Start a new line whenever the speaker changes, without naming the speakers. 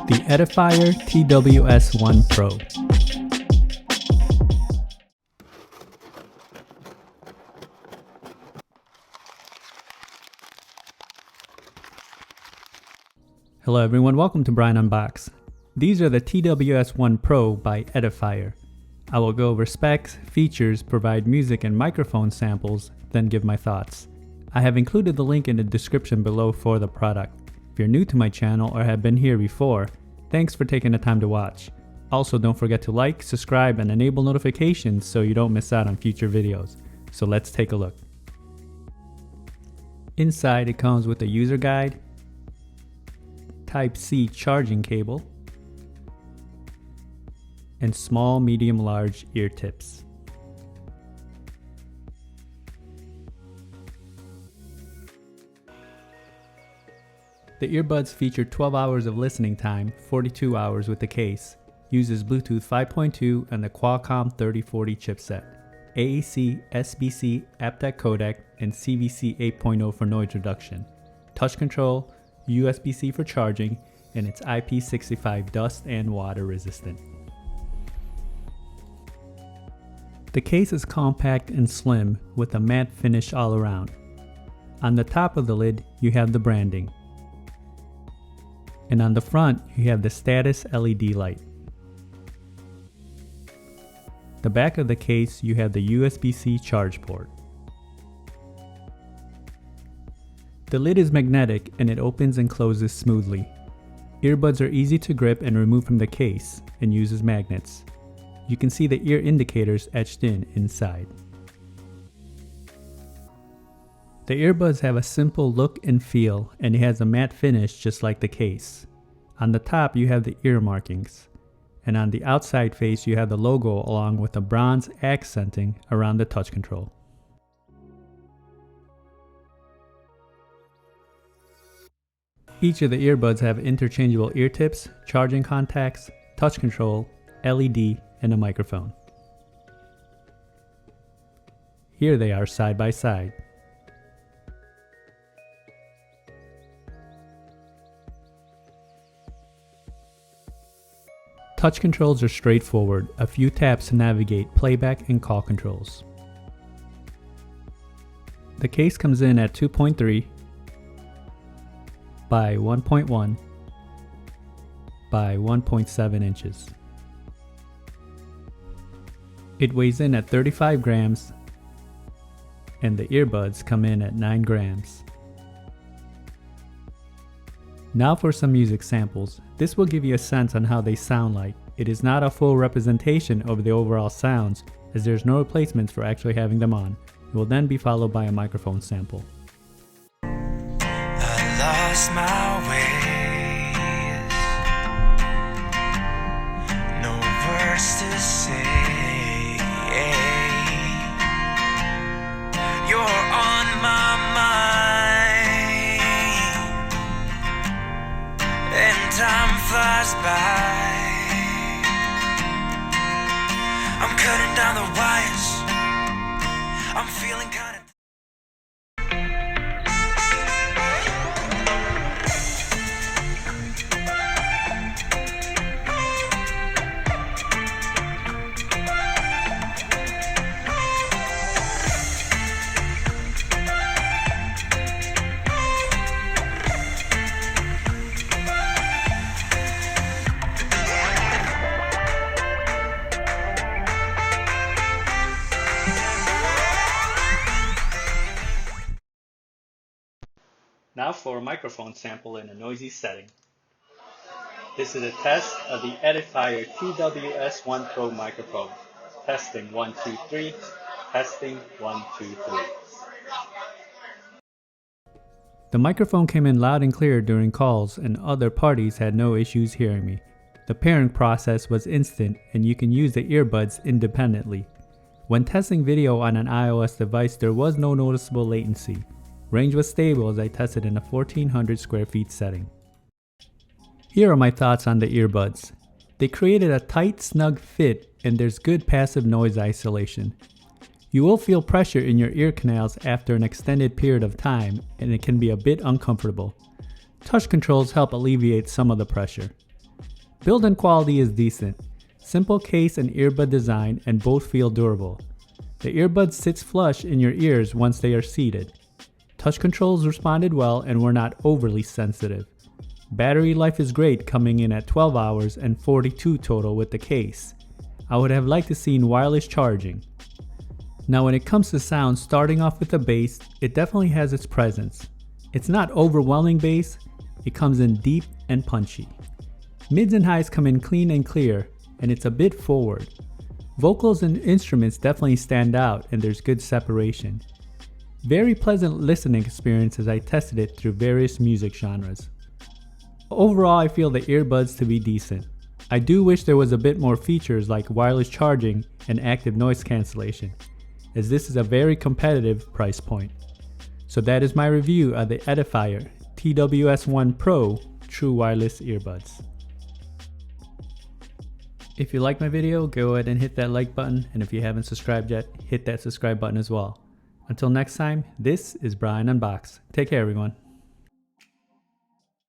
the Edifier TWS1 Pro. Hello everyone, welcome to Brian Unboxed. These are the TWS1 Pro by Edifier. I will go over specs, features, provide music and microphone samples, then give my thoughts. I have included the link in the description below for the product. If you're new to my channel or have been here before, thanks for taking the time to watch. Also, don't forget to like, subscribe, and enable notifications so you don't miss out on future videos. So let's take a look. Inside it comes with a user guide, Type-C charging cable, and small, medium, large ear tips. The earbuds feature 12 hours of listening time, 42 hours with the case, uses Bluetooth 5.2 and the Qualcomm 3040 chipset, AAC, SBC, aptX codec, and CVC 8.0 for noise reduction, touch control, USB-C for charging, and it's IP65 dust and water resistant. The case is compact and slim with a matte finish all around. On the top of the lid, you have the branding. And on the front, you have the status LED light. The back of the case, you have the USB-C charge port. The lid is magnetic and it opens and closes smoothly. Earbuds are easy to grip and remove from the case and uses magnets. You can see the ear indicators etched inside. The earbuds have a simple look and feel, and it has a matte finish just like the case. On the top you have the ear markings, and on the outside face you have the logo along with a bronze accenting around the touch control. Each of the earbuds have interchangeable ear tips, charging contacts, touch control, LED, and a microphone. Here they are side by side. Touch controls are straightforward, a few taps to navigate playback and call controls. The case comes in at 2.3 by 1.1 by 1.7 inches. It weighs in at 35 grams and the earbuds come in at 9 grams. Now for some music samples. This will give you a sense on how they sound like. It is not a full representation of the overall sounds as there's no replacements for actually having them on. It will then be followed by a microphone sample.
I lost my ways, no words to say. You're on my mind, and time flies by. I'm cutting down the wires, I'm feeling kinda.
Now for a microphone sample in a noisy setting. This is a test of the Edifier TWS1 Pro microphone. Testing 1, 2, 3. Testing 1, 2, 3. The microphone came in loud and clear during calls and other parties had no issues hearing me. The pairing process was instant and you can use the earbuds independently. When testing video on an iOS device, there was no noticeable latency. Range was stable as I tested in a 1400 square feet setting. Here are my thoughts on the earbuds. They created a tight, snug fit and there's good passive noise isolation. You will feel pressure in your ear canals after an extended period of time and it can be a bit uncomfortable. Touch controls help alleviate some of the pressure. Build and quality is decent. Simple case and earbud design, and both feel durable. The earbud sits flush in your ears once they are seated. Touch controls responded well and were not overly sensitive. Battery life is great, coming in at 12 hours and 42 total with the case. I would have liked to seen wireless charging. Now when it comes to sound, starting off with the bass, it definitely has its presence. It's not overwhelming bass, it comes in deep and punchy. Mids and highs come in clean and clear, and it's a bit forward. Vocals and instruments definitely stand out, and there's good separation. Very pleasant listening experience as I tested it through various music genres. Overall, I feel the earbuds to be decent. I do wish there was a bit more features like wireless charging and active noise cancellation, as this is a very competitive price point. So that is my review of the Edifier TWS1 Pro True Wireless Earbuds. If you like my video, go ahead and hit that like button, and if you haven't subscribed yet, hit that subscribe button as well. Until next time, this is Brian Unboxed. Take care, everyone.